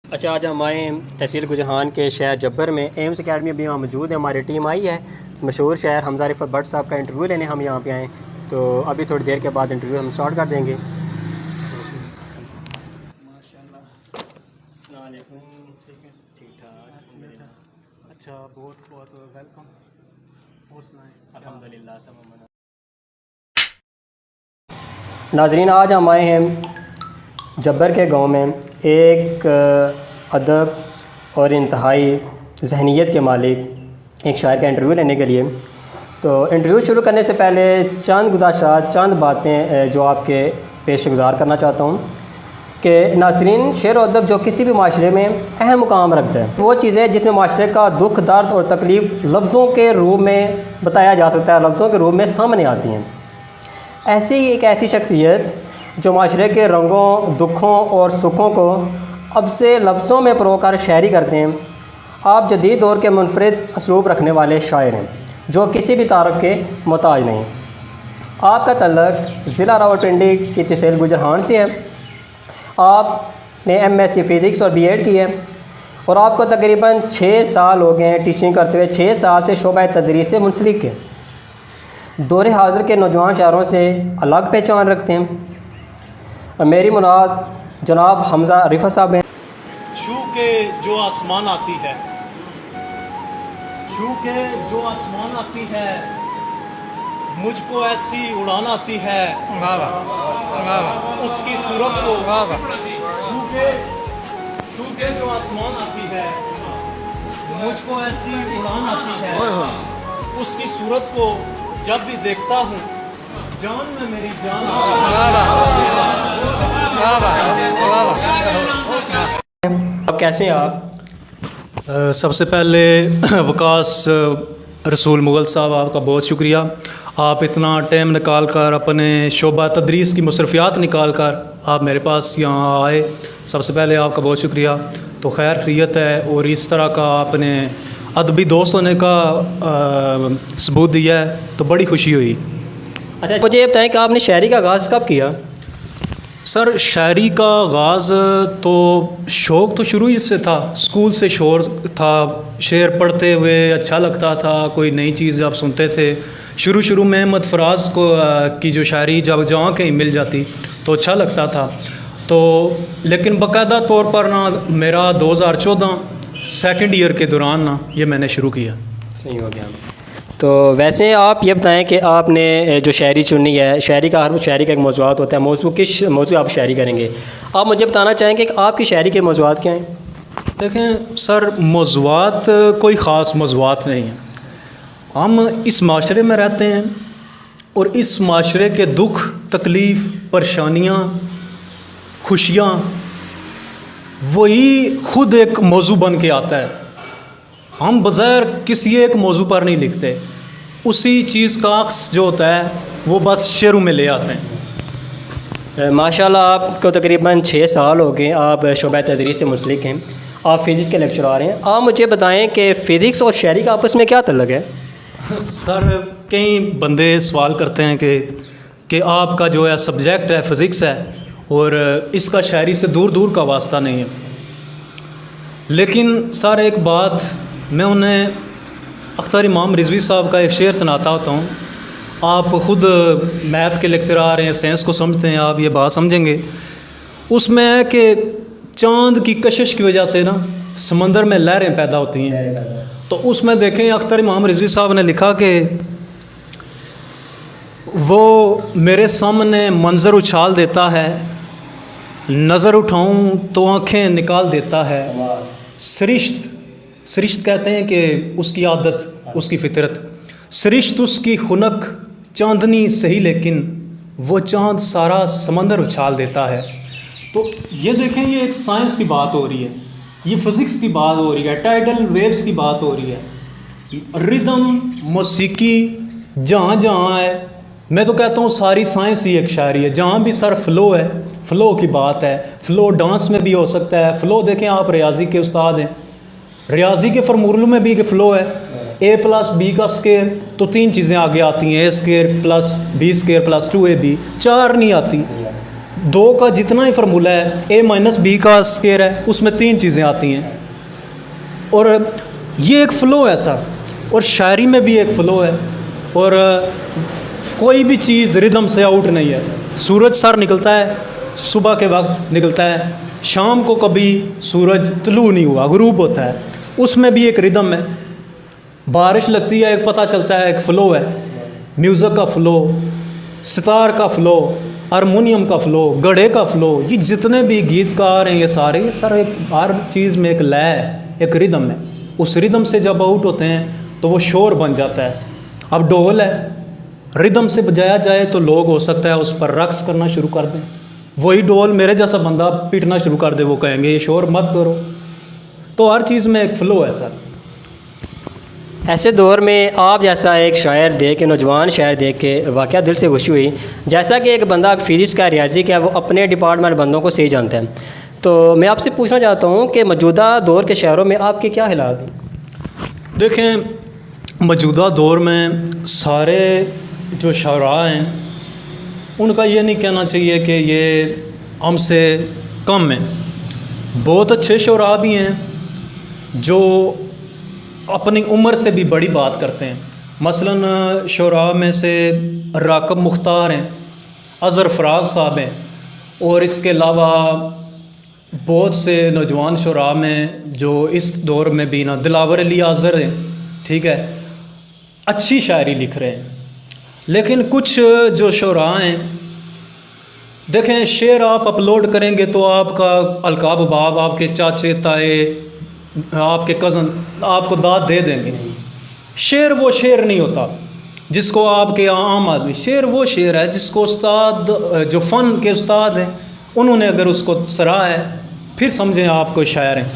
अच्छा, आज हम आए तहसील गुजरान के शहर जब्बर में एम्स अकेडमी अभी यहाँ मौजूद है। हमारी टीम आई है मशहूर शहर हमजा रिफत भट्ट साहब का इंटरव्यू लेने हम यहाँ पे आए। तो अभी थोड़ी देर के बाद इंटरव्यू हम स्टार्ट कर देंगे। अस्सलाम वालेकुम। ठीक है, ठीक ठाक। अच्छा, बहुत बहुत वेलकम। और सुनाएं? अल्हम्दुलिल्लाह सब अमन। नाज़रीन, आज हम आए हैं जब्बर के गांव में एक अदब और इंतहाई जहनीत के मालिक एक शायर का इंटरव्यू लेने के लिए। तो इंटरव्यू शुरू करने से पहले चंद गुज़ारिशात, चंद बातें जो आपके पेश गुज़ार करना चाहता हूँ कि नाज़रीन, शेर और अदब जो किसी भी माशरे में अहम मुकाम रखता है, वो चीज़ें जिसमें माशरे का दुख, दर्द और तकलीफ़ लफ्ज़ों के रूप में बताया जा सकता है, लफ्ज़ों के रूप में सामने आती हैं। ऐसी ही एक ऐसी शख्सियत जो माशरे के रंगों, दुखों और सुखों को अब से लफ्ज़ों में परोकर शायरी करते हैं। आप जदीद दौर के मुनफरिद असलूब रखने वाले शायर हैं जो किसी भी तारफ़ के मोहताज नहीं। आपका तल्लक ज़िला रावलपिंडी की तहसील गुजरान से है। आपने MSc फ़िज़िक्स और B.Ed की है और आपको तकरीबन 6 साल हो गए हैं टीचिंग करते हुए। 6 साल से शोबा तदरीस से मुंसलिक है। दौरे हाज़िर के नौजवान शायरों से अलग पहचान रखते हैं। मेरी मुराद जनाब हमजा रिफत साहब हैं। छू के जो आसमान आती है, छू के जो आसमान आती है, मुझको ऐसी उड़ान आती है, उसकी सूरत को छू के जो आसमान आती है, मुझको ऐसी उड़ान आती है, उसकी सूरत को जब भी देखता हूँ जान में मेरी जान अब कैसे हैं आप? सबसे पहले वकास रसूल मुग़ल साहब, आपका बहुत शुक्रिया। आप इतना टाइम निकाल कर, अपने शोबा तदरीस की मसरूफियात निकाल कर आप मेरे पास यहाँ आए, सबसे पहले आपका बहुत शुक्रिया। तो खैर खैरियत है, और इस तरह का आपने अदबी दोस्त होने का सबूत दिया है, तो बड़ी खुशी हुई। अच्छा, मुझे ये बताएं कि आपने शायरी का आगाज़ कब किया? सर, शायरी का आगाज़ तो शौक़ तो शुरू ही से था, स्कूल से शौक़ था। शेर पढ़ते हुए अच्छा लगता था, कोई नई चीज़ आप सुनते थे। शुरू में अहमद फराज को की जो शायरी जब जहाँ कहीं मिल जाती तो अच्छा लगता था। तो लेकिन बाकायदा तौर पर ना मेरा 2014 सेकंड ईयर के दौरान ना ये मैंने शुरू किया। सही हो गया। तो वैसे आप ये बताएं कि आपने जो शायरी चुनी है, शायरी का हर शायरी का एक मौज़ूआत होता है, मौजू किस मौजू आप शायरी करेंगे? आप मुझे बताना चाहेंगे कि आपकी शायरी के मौज़ूआत क्या हैं? देखें सर, मौज़ूआत कोई ख़ास मौज़ूआत नहीं है। हम इस माशरे में रहते हैं और इस माशरे के दुख, तकलीफ़, परेशानियाँ, खुशियाँ, वही ख़ुद एक मौजू बन के आता है। हम बग़ैर किसी एक मौजू पर नहीं लिखते, उसी चीज़ का अक्स जो होता है वो बस शेरों में ले आते हैं। माशाल्लाह, आपको तकरीबन 6 साल हो गए, आप शोबा तदरीस से मुंसलिक हैं, आप फ़िज़िक्स के लेक्चरार हैं। आप मुझे बताएं कि फ़िज़िक्स और शायरी का आपस में क्या तल्लुक़ है? सर, कई बंदे सवाल करते हैं कि आपका जो है सब्जेक्ट है फ़िज़िक्स है और इसका शायरी से दूर दूर का वास्ता नहीं है। लेकिन सर, एक बात मैं उन्हें अख्तर इमाम रिजवी साहब का एक शेर सुनाता होता हूँ। आप ख़ुद मैथ के लेक्चरार हैं, साइंस को समझते हैं, आप ये बात समझेंगे। उसमें है कि चाँद की कशिश की वजह से ना समंदर में लहरें पैदा होती हैं। तो उसमें देखें, अख्तर इमाम रिजवी साहब ने लिखा कि वो मेरे सामने मंज़र उछाल देता है, नज़र उठाऊं तो आँखें निकाल देता है। सरिश्त कहते हैं कि उसकी आदत, उसकी फितरत। सरिश्त उसकी खुनक चांदनी सही, लेकिन वो चाँद सारा समंदर उछाल देता है। तो ये देखें, ये एक साइंस की बात हो रही है, ये फ़िज़िक्स की बात हो रही है, टाइडल वेव्स की बात हो रही है। रिदम, मौसीकी जहाँ जहाँ है, मैं तो कहता हूँ सारी साइंस ही एक शायरी है। जहाँ भी सर फ़्लो है, फ़्लो की बात है। फ़्लो डांस में भी हो सकता है। फ़्लो देखें, आप रियाजी के उस्ताद हैं, रियाजी के फार्मूलों में भी फ़्लो है। a + b का स्केयर, तो 3 चीज़ें आगे आती हैं, a² + b² + 2ab, 4 नहीं आती। 2 का जितना ही फार्मूला है a माइनस बी का स्क्वायर है, उसमें 3 चीज़ें आती हैं। और ये एक फ़्लो है सर, और शायरी में भी एक फ़्लो है, और कोई भी चीज़ रिदम से आउट नहीं है। सूरज सर निकलता है, सुबह के वक्त निकलता है, शाम को कभी सूरज तुलू नहीं हुआ, गुरूब होता है, उसमें भी एक रिदम है। बारिश लगती है, एक पता चलता है, एक फ़्लो है, म्यूज़िक का फ़्लो, सितार का फ़्लो, हारमोनियम का फ़्लो, गढ़े का फ़्लो, ये जितने भी गीतकार हैं ये सारे सर एक हर चीज़ में एक लय है, एक रिदम है। उस रिदम से जब आउट होते हैं तो वो शोर बन जाता है। अब ढोल है, रिदम से बजाया जाए तो लोग हो सकता है उस पर रक्स करना शुरू कर दें, वही ढोल मेरे जैसा बंदा पीटना शुरू कर दे, वो कहेंगे ये शोर मत करो। तो हर चीज़ में एक फ़्लो है सर। ऐसे दौर में आप जैसा एक शायर देख के, नौजवान शायर देख के वाक़या दिल से खुशी हुई। जैसा कि एक बंदा फिज़िक्स का, रियाजी का, वो अपने डिपार्टमेंट बंदों को सही जानता है, तो मैं आपसे पूछना चाहता हूँ कि मौजूदा दौर के शायरों में आपके क्या ख्याल हैं? देखें, मौजूदा दौर में सारे जो शायरा हैं उनका ये नहीं कहना चाहिए कि ये हमसे कम हैं। बहुत अच्छे शायरा भी हैं जो अपनी उम्र से भी बड़ी बात करते हैं। मसलन शायरा में से राकब मुख्तार हैं, अज़हर फ़राग साहब हैं, और इसके अलावा बहुत से नौजवान शायरा में जो इस दौर में भी ना, दिलावर अली आज़र हैं, ठीक है, अच्छी शायरी लिख रहे हैं। लेकिन कुछ जो शायरा हैं, देखें, शेर आप अपलोड करेंगे तो आपका अलकाब बाब, आपके चाचे ताए, आपके कज़न आपको दाद दे देंगे। शेर वो शेर नहीं होता जिसको आपके आम आदमी, शेर वो शेर है जिसको उस्ताद, जो फ़न के उस्ताद हैं, उन्होंने अगर उसको सराहा है, फिर समझें आप कोई शायर हैं।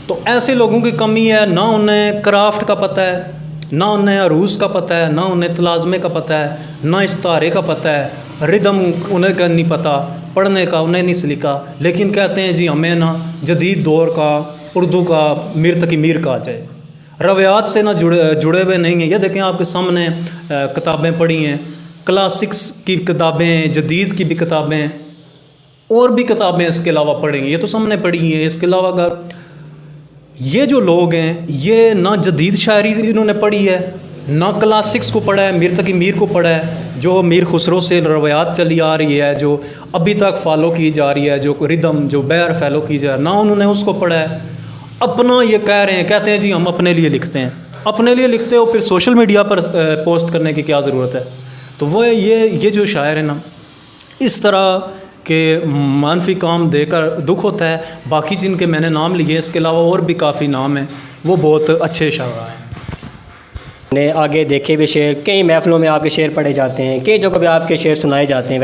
तो ऐसे लोगों की कमी है, ना उन्हें क्राफ्ट का पता है, ना उन्हें अरूज का पता है, ना उन्हें तलाज़मे का पता है, ना इस्तारे का पता है, रिदम उन्हें का नहीं पता, पढ़ने का उन्हें नहीं सलीका, लेकिन कहते हैं जी हमें ना जदीद दौर का उर्दू का मीर तकी मीर कहा जाए। रवायात से ना जुड़े हुए नहीं हैं। ये देखें, आपके सामने किताबें पढ़ी हैं, क्लासिक्स की किताबें, जदीद की भी किताबें, और भी किताबें इसके अलावा पढ़ेंगी, ये तो सामने पढ़ी हैं। इसके अलावा अगर ये जो लोग हैं, ये ना जदीद शायरी इन्होंने पढ़ी है, ना क्लासिक्स को पढ़ा है, मीर तकी मीर को पढ़ा है, जो मीर खुसरो से रवायात चली आ रही है, जो अभी तक फॉलो की जा रही है, जो रिदम, जो बैर फॉलो की जा रही है, ना उन्होंने उसको पढ़ा है। अपना ये कह रहे हैं, कहते हैं जी हम अपने लिए लिखते हैं। अपने लिए लिखते हो, फिर सोशल मीडिया पर पोस्ट करने की क्या ज़रूरत है? तो वो ये जो शायर है ना, इस तरह के मानफी काम देकर दुख होता है। बाकी जिनके मैंने नाम लिए, इसके अलावा और भी काफ़ी नाम हैं, वो बहुत अच्छे शायर हैं। ने आगे देखे भी शेर, कई महफ़िलों में आपके शेर पढ़े जाते हैं, कई जगहों पे आपके शेर सुनाए जाते हैं।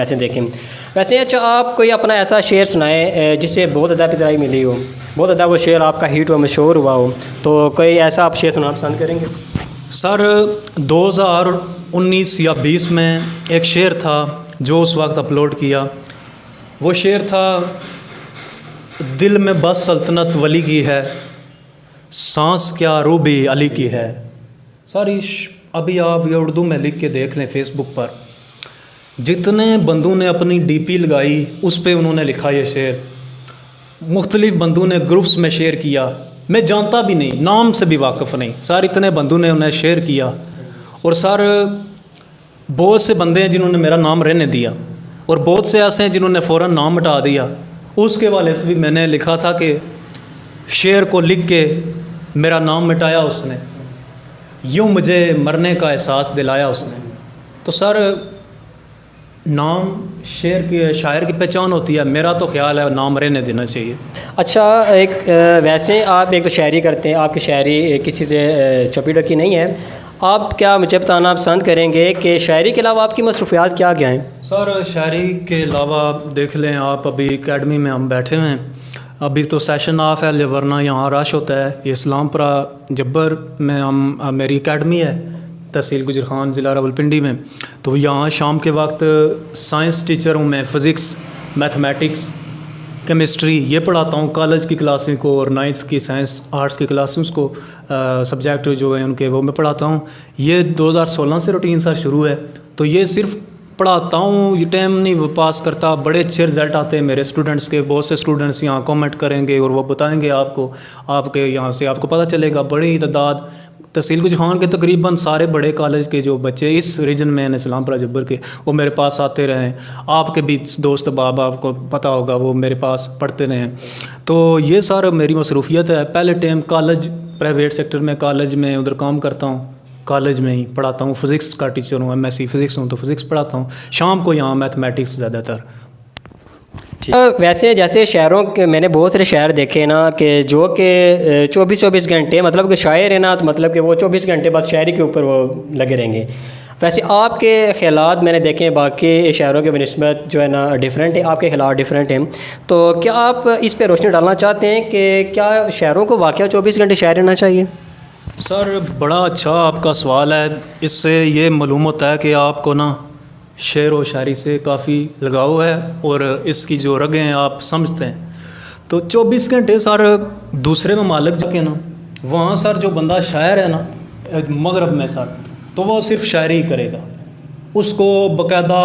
वैसे अच्छा, आप कोई अपना ऐसा शेर सुनाएं जिससे बहुत ज़्यादा पिटाई मिली हो, बहुत ज़्यादा वो शेर आपका हिट हुआ, मशहूर हुआ हो, तो कोई ऐसा आप शेर सुनाना पसंद करेंगे? सर 2019 या 20 में एक शेर था जो उस वक्त अपलोड किया। वो शेर था, दिल में बस सल्तनत वली की है, सांस क्या रूबी अली की है। सर अभी आप ये उर्दू में लिख के देख लें फेसबुक पर, जितने बंदों ने अपनी डीपी लगाई उस पे उन्होंने लिखा ये शेर। मुख्तलिफ़ बंदों ने ग्रुप्स में शेयर किया, मैं जानता भी नहीं, नाम से भी वाकिफ़ नहीं, सर इतने बंदों ने उन्हें शेयर किया। और सर बहुत से बंदे हैं जिन्होंने मेरा नाम रहने दिया, और बहुत से ऐसे हैं जिन्होंने फ़ौरन नाम हटा दिया। उसके वाले से भी मैंने लिखा था कि शेर को लिख के मेरा नाम मिटाया उसने, यूँ मुझे मरने का एहसास दिलाया उसने। तो सर नाम शेर की, शायर की पहचान होती है। मेरा तो ख्याल है नाम रहने देना चाहिए। अच्छा, एक वैसे आप एक तो शायरी करते हैं, आपकी शायरी किसी से छपी ढकी नहीं है, आप क्या मुझे बताना पसंद करेंगे कि शायरी के अलावा आपकी मसरूफियात क्या क्या हैं? सर शायरी के अलावा देख लें आप, अभी एकेडमी में हम बैठे हुए हैं, अभी तो सेशन ऑफ है, वरना यहाँ रश होता है। ये इस्लामपुरा जब्बर में हम, मेरी एकेडमी है तहसील गुजर खान ज़िला रावलपिंडी में। तो यहाँ शाम के वक्त साइंस टीचर हूँ मैं, फ़िज़िक्स, मैथमेटिक्स, केमिस्ट्री ये पढ़ाता हूँ कॉलेज की क्लासें को, और 9th की साइंस आर्ट्स की क्लासेस को सब्जेक्ट जो है उनके वो मैं पढ़ाता हूँ। ये 2016 से रूटीन सा शुरू है। तो ये सिर्फ पढ़ाता हूँ, ये टाइम नहीं पास करता। बड़े अच्छे रिज़ल्ट आते हैं मेरे स्टूडेंट्स के। बहुत से स्टूडेंट्स यहाँ कमेंट करेंगे और वो बताएंगे आपको, आपके यहाँ से आपको पता चलेगा। बड़ी तादाद तहसील गुजरान के तकरीबन सारे बड़े कॉलेज के जो बच्चे इस रीजन में हैं इस्लामपुर जब्बर के, वो मेरे पास आते रहे हैं। आपके भी दोस्त बाब आपको पता होगा, वो मेरे पास पढ़ते रहे हैं। तो ये सारा मेरी मसरूफियत है। पहले टाइम कॉलेज, प्राइवेट सेक्टर में कॉलेज में उधर काम करता हूँ, कॉलेज में ही पढ़ाता हूँ। फ़िज़िक्स का टीचर हूँ, MSc फ़िज़िक्स हूँ, तो फ़िज़िक्स पढ़ाता हूँ। शाम को यहाँ मैथमेटिक्स ज़्यादातर। वैसे जैसे शहरों के मैंने बहुत सारे शहर देखे ना कि जो कि 24-24 घंटे मतलब कि शायर है ना, तो मतलब कि वो 24 घंटे बस शायरी के ऊपर वो लगे रहेंगे। वैसे आपके ख़यालात मैंने देखे हैं बाकी शहरों के बनस्बत जो है ना डिफरेंट है, आपके ख़यालात डिफरेंट हैं। तो क्या आप इस पर रोशनी डालना चाहते हैं कि क्या शहरों को वाकई 24 घंटे शायर रहना चाहिए? सर बड़ा अच्छा आपका सवाल है। इससे ये मालूम होता है कि आपको ना शेर व शायरी से काफ़ी लगाव है और इसकी जो रगें हैं आप समझते हैं। तो 24 घंटे सर दूसरे ममालिक जाके ना, वहाँ सर जो बंदा शायर है ना मगरब में सर, तो वो सिर्फ शायरी ही करेगा। उसको बाकायदा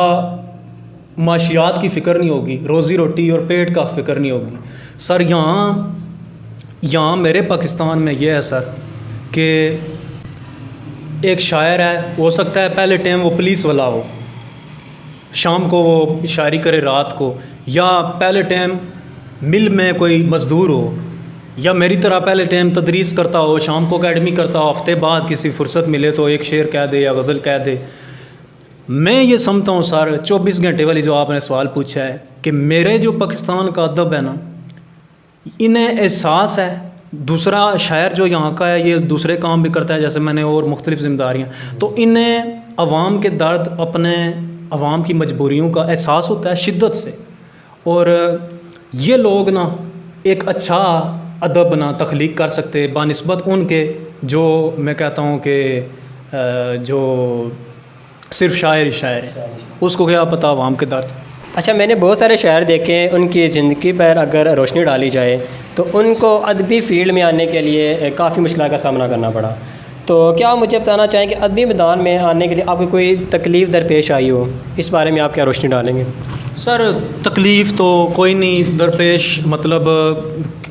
माशियात की फ़िक्र नहीं होगी, रोज़ी रोटी और पेट का फ़िक्र नहीं होगी। सर यहाँ मेरे पाकिस्तान में ये है सर कि एक शायर है, हो सकता है पहले टाइम वो पुलिस वाला हो, शाम को वो शायरी करे रात को, या पहले टाइम मिल में कोई मज़दूर हो, या मेरी तरह पहले टाइम तदरीस करता हो, शाम को एकेडमी करता हो, हफ्ते बाद किसी फुर्सत मिले तो एक शेर कह दे या गज़ल कह दे। मैं ये समझता हूँ सर 24 घंटे वाली जो आपने सवाल पूछा है कि मेरे जो पाकिस्तान का अदब है ना, इन्हें एहसास है। दूसरा शायर जो यहाँ का है ये दूसरे काम भी करता है, जैसे मैंने और मुख्तलिफ़ ज़िम्मेदारियाँ, तो इन्हें अवाम के दर्द, अपने अवाम की मजबूरियों का एहसास होता है शिद्दत से। और ये लोग ना एक अच्छा अदब ना तख्लीक कर सकते बानिस्बत उनके जो मैं कहता हूँ कि जो सिर्फ शायर है, उसको क्या पता अवाम के दर्द। अच्छा, मैंने बहुत सारे शायर देखे हैं, उनकी ज़िंदगी पर अगर रोशनी डाली जाए तो उनको अदबी फील्ड में आने के लिए काफ़ी मुश्किल का सामना करना पड़ा। तो क्या आप मुझे बताना चाहें कि अदबी मैदान में आने के लिए आपको कोई तकलीफ़ दरपेश आई हो, इस बारे में आप क्या रोशनी डालेंगे? सर तकलीफ़ तो कोई नहीं दरपेश, मतलब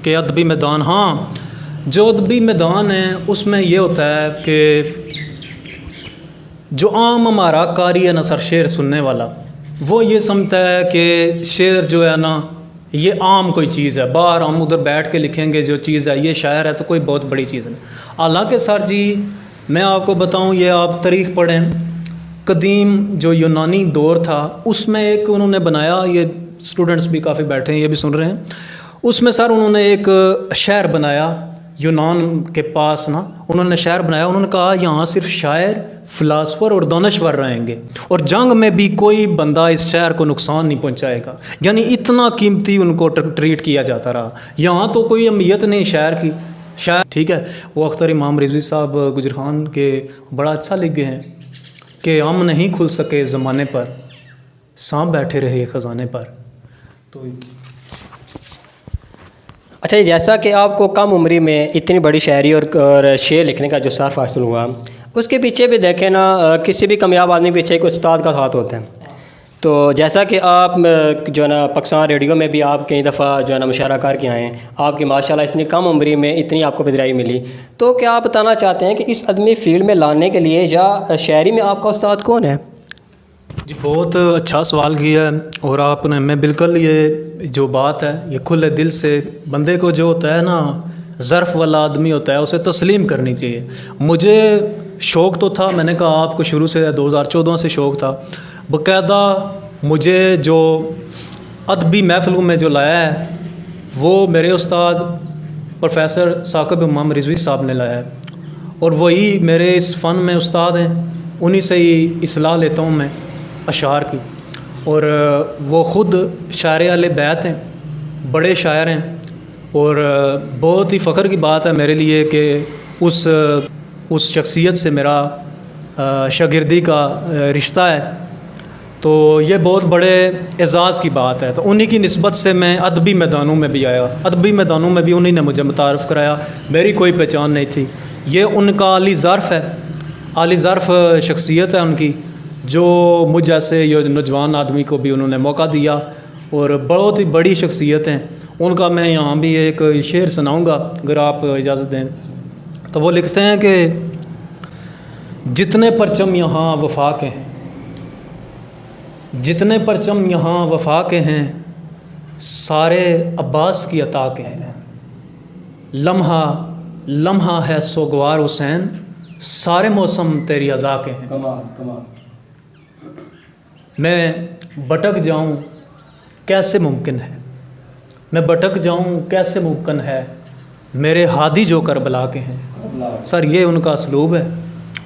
कि अदबी मैदान, हाँ जो अदबी मैदान है उसमें ये होता है कि जो आम हमारा कारी है ना सर, शेर सुनने वाला, वो ये समझता है कि शेर जो है ना ये आम कोई चीज़ है, बाहर हम उधर बैठ के लिखेंगे जो चीज़ है, ये शायर है तो कोई बहुत बड़ी चीज़ है। हालांकि सर जी मैं आपको बताऊं, ये आप तारीख़ पढ़ें, कदीम जो यूनानी दौर था उसमें एक उन्होंने बनाया, ये स्टूडेंट्स भी काफ़ी बैठे हैं, ये भी सुन रहे हैं, उसमें सर उन्होंने एक शहर बनाया यूनान के पास ना, उन्होंने शहर बनाया। उन्होंने कहा यहाँ सिर्फ शायर, फ़िलासफ़र और दानश्वर रहेंगे और जंग में भी कोई बंदा इस शहर को नुकसान नहीं पहुँचाएगा। यानी इतना कीमती उनको ट्रीट किया जाता रहा। यहाँ तो कोई अहमियत नहीं शहर की, शायर ठीक है। वो अख्तर इमाम रिजवी साहब गुजरान के बड़ा अच्छा लिख गए हैं कि हम नहीं खुल सके ज़माने पर, सांप बैठे रहे ख़जाने पर। तो अच्छा, जैसा कि आपको कम उम्री में इतनी बड़ी शायरी और शेर लिखने का जो शर्फ हासिल हुआ, उसके पीछे भी देखें ना, किसी भी कामयाब आदमी के पीछे एक उस्ताद का हाथ होता है। तो जैसा कि आप जो है ना पाकिस्तान रेडियो में भी आप कई दफ़ा जो है ना मुशायरा कर के आए हैं, आपकी माशाल्लाह इतनी कम उम्री में इतनी आपको पदराई मिली, तो क्या आप बताना चाहते हैं कि इस अदमी फील्ड में लाने के लिए या शायरी में आपका उस्ताद कौन है? जी बहुत अच्छा सवाल किया है और आपने, मैं बिल्कुल ये जो बात है ये खुले दिल से, बंदे को जो होता है ना ज़र्फ़ वाला आदमी होता है उसे तस्लीम करनी चाहिए। मुझे शौक़ तो था, मैंने कहा आपको शुरू से 2014 से शौक़ था बाकायदा। मुझे जो अदबी महफ़िलों में जो लाया है वो मेरे उस्ताद प्रोफेसर साकिब इमाम रिजवी साहब ने लाया है और वही मेरे इस फ़न में उस्ताद हैं, उन्हीं से ही इस्लाह लेता हूँ मैं अशार की। और वो ख़ुद शायर अहले बैत हैं, बड़े शायर हैं और बहुत ही फ़ख्र की बात है मेरे लिए कि उस शख्सियत से मेरा शागिर्दी का रिश्ता है। तो ये बहुत बड़े एज़ाज़ की बात है। तो उन्हीं की निस्बत से मैं अदबी मैदानों में भी आया, अदबी मैदानों में भी उन्हीं ने मुझे मुतारफ़ कराया, मेरी कोई पहचान नहीं थी। ये उनका आली ज़र्फ़ है, आली ज़र्फ़ शख्सियत है उनकी, जो मुझ जैसे ये नौजवान आदमी को भी उन्होंने मौका दिया, और बहुत ही बड़ी शख्सियत हैं। उनका मैं यहाँ भी एक शेर सुनाऊँगा अगर आप इजाज़त दें। तो वो लिखते हैं कि जितने परचम यहाँ वफा के हैं, जितने परचम यहाँ वफा के हैं, सारे अब्बास की अता के हैं। लम्हा लम्हा है सोगवार हुसैन, सारे मौसम तेरी अज़ा के हैं। कमाल कमाल। मैं भटक जाऊं कैसे मुमकिन है, मैं भटक जाऊं कैसे मुमकिन है, मेरे हादी जो करबला के हैं। सर ये उनका असलूब है।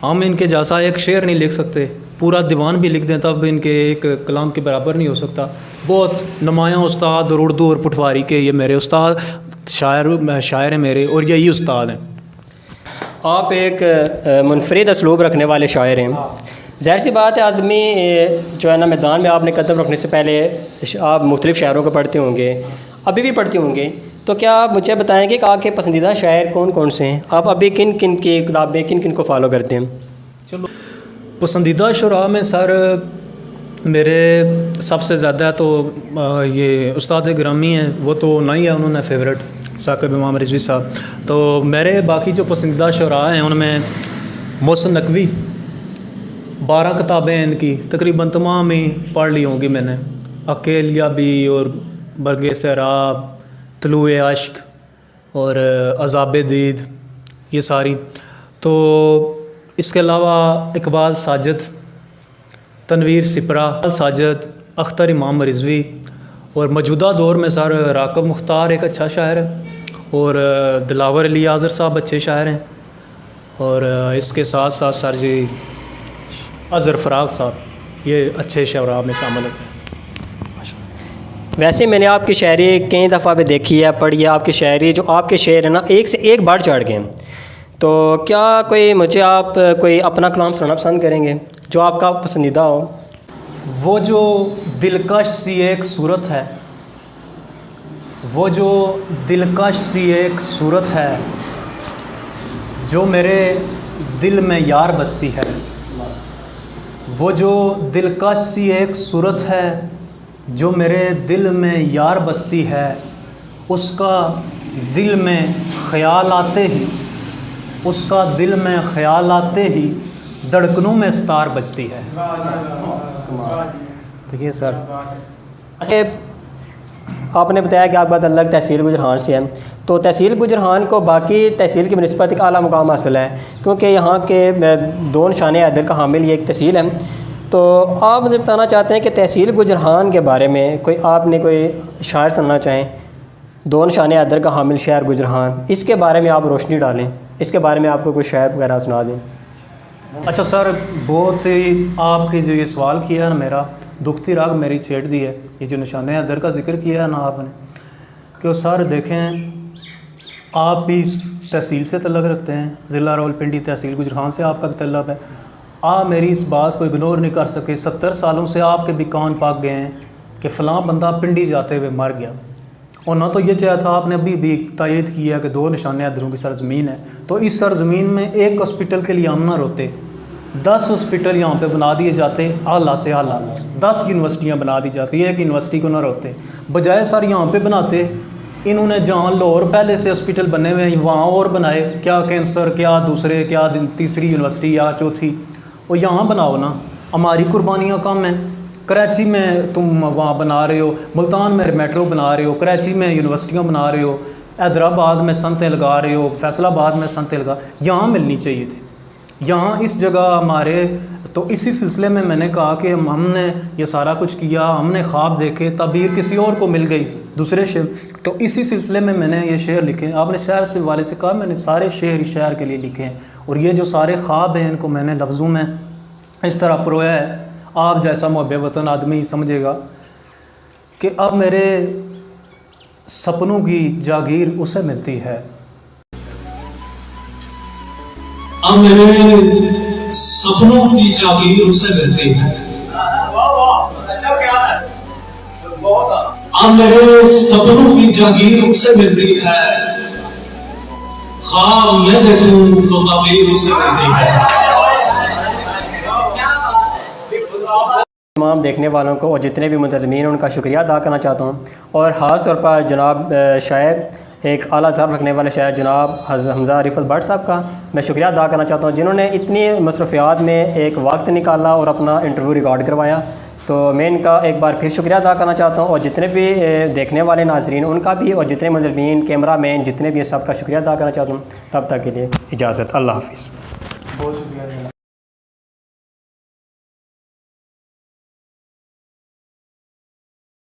हम इनके जैसा एक शेर नहीं लिख सकते, पूरा दीवान भी लिख दें तब इनके एक कलाम के बराबर नहीं हो सकता। बहुत नुमायाँ उस्ताद और उर्दू और पटवारी के ये मेरे उस्ताद, शायर हैं मेरे, और यही उस्ताद हैं। आप एक मुनफरिद असलूब रखने वाले शायर हैं। ज़ाहिर सी बात है, आदमी जो है ना, मैदान में आपने कदम रखने से पहले आप मुख्तलिफ़ शायरों को पढ़ते होंगे, अभी भी पढ़ते होंगे। तो क्या आप मुझे बताएंगे कि आपके पसंदीदा शायर कौन कौन से हैं? आप अभी किन किन की किताबें, किन किन को फॉलो करते हैं? चलो, पसंदीदा शुरा में सर मेरे सबसे ज़्यादा तो ये उस्ताद गिरामी हैं, वो तो नहीं है, उन्होंने फेवरेट साकिब इमाम रिजवी साहब। तो मेरे बाकी जो पसंदीदा शुरा हैं उनमें मोहसिन नकवी, 12 किताबें हैं इनकी, तकरीबन तमाम ही पढ़ ली होंगी मैंने। अकेलिया भी और बरगे सराब, तलुए आश्क और अज़ाब दीद, ये सारी। तो इसके अलावा इकबाल साजिद, तनवीर सिपरा साजिद, अख्तर इमाम रिजवी, और मौजूदा दौर में सर राकब मुख्तार एक अच्छा शायर है, और दिलावर अली आज़र साहब अच्छे शायर हैं, और इसके साथ साथ सर जी अज़हर फ़राग साहब, ये अच्छे शरा में शामिल होते हैं। वैसे मैंने आपकी शायरी कई दफ़ा भी देखी है, पढ़ी है। आपकी शायरी, जो आपके शेर है ना, एक से एक बढ़ चढ़ गए। तो क्या कोई मुझे आप कोई अपना कलाम सुनाना पसंद करेंगे जो आपका पसंदीदा हो? वो जो दिलकश सी एक सूरत है, वो जो दिलकश सी एक सूरत है, जो मेरे दिल में यार बसती है। वो जो दिलकश सी एक सूरत है, जो मेरे दिल में यार बसती है, उसका दिल में ख़याल आते ही, उसका दिल में ख़याल आते ही धड़कनों में सितार बजती है। तो ये सर, आपने बताया कि आप बात अलग तहसील गुजरान से हैं। तो तहसील गुजरान को बाकी तहसील की निस्बत एक आला मुकाम हासिल है, क्योंकि यहाँ के 2 निशाने हैदर का हामिल ये एक तहसील है। तो आप मुझे बताना चाहते हैं कि तहसील गुजरान के बारे में कोई आपने कोई शायर सुनना चाहें, 2 निशाने हैदर का हामिल शहर गुजरान, इसके बारे में आप रोशनी डालें, इसके बारे में आपको कोई शायर वगैरह सुना दें। अच्छा सर, बहुत ही आपकी जो ये सवाल किया है ना, मेरा दुखती राग मेरी छेड़ दी है। ये जो निशान हैदर का जिक्र किया है ना आपने, कि सर देखें, आप भी इस तहसील से तल्लुक़ रखते हैं, ज़िला रावलपिंडी तहसील गुजरान से आपका भी तल्लुक़ है। आप मेरी इस बात को इग्नोर नहीं कर सके। 70 सालों से आपके भी कान पाक गए हैं कि फ़लाँ बंदा पिंडी जाते हुए मर गया, और ना तो ये चाहा था, आपने अभी भी तायद किया कि 2 निशान हैदरों की सरज़मीन है। तो इस सरज़मीन में एक हॉस्पिटल के लिए हम ना रोते, 10 हॉस्पिटल यहाँ पे बना दिए जाते, आला से आला 10 यूनिवर्सिटियाँ बना दी जाती, एक यूनिवर्सिटी को ना रोते, बजाय सर यहाँ पे बनाते। इन्होंने जहाँ लाहौर पहले से हॉस्पिटल बने हुए हैं वहाँ और बनाए, क्या कैंसर, क्या दूसरे, क्या तीसरी यूनिवर्सिटी या चौथी, और यहाँ बनाओ ना। हमारी कुर्बानियाँ कम हैं। कराची में तुम वहाँ बना रहे हो, मुल्तान में मेट्रो बना रहे हो, कराची में यूनिवर्सिटियाँ बना रहे हो, हैदराबाद में संतें लगा रहे हो, फैसलाबाद में संतें लगा, यहाँ मिलनी चाहिए थी, यहाँ इस जगह हमारे। तो इसी सिलसिले में मैंने कहा कि हमने ये सारा कुछ किया, हमने ख्वाब देखे, तबीर किसी और को मिल गई, दूसरे शेर। तो इसी सिलसिले में मैंने ये शेर लिखे। आपने शहर से वाले से कहा, मैंने सारे शेर शहर के लिए लिखे हैं, और ये जो सारे ख्वाब हैं इनको मैंने लफ्ज़ों में इस तरह परोया है। आप जैसा मुहब्बे वतन आदमी समझेगा कि अब मेरे सपनों की जागीर उसे मिलती है, अब मेरे सपनों की जागीर उसे मिलती है, अब मेरे सपनों की जागीर उसे मिलती है, ख्वाब मैं देखूं तो ताबीर उसे मिलती है। तमाम देखने वालों को और जितने भी मुंतज़मीन उनका शुक्रिया अदा करना चाहता हूँ। और ख़ास तौर पर जनाब शायर, एक आला ज़र्फ़ रखने वाले शायर जनाब हमज़ा रिफ़त भट्ट साहब का मैं शुक्रिया अदा करना चाहता हूँ, जिन्होंने इतनी मसरूफ़ियात में एक वक्त निकाला और अपना इंटरव्यू रिकॉर्ड करवाया। तो मैं इनका एक बार फिर शुक्रिया अदा करना चाहता हूँ और जितने भी देखने वाले नाज़रीन उनका भी, और जितने मुंतज़मीन, कैमरा मैन, जितने भी सबका शुक्रिया अदा करना चाहता हूँ। तब तक के लिए इजाज़त, अल्लाह हाफ़िज़। बहुत शुक्रिया।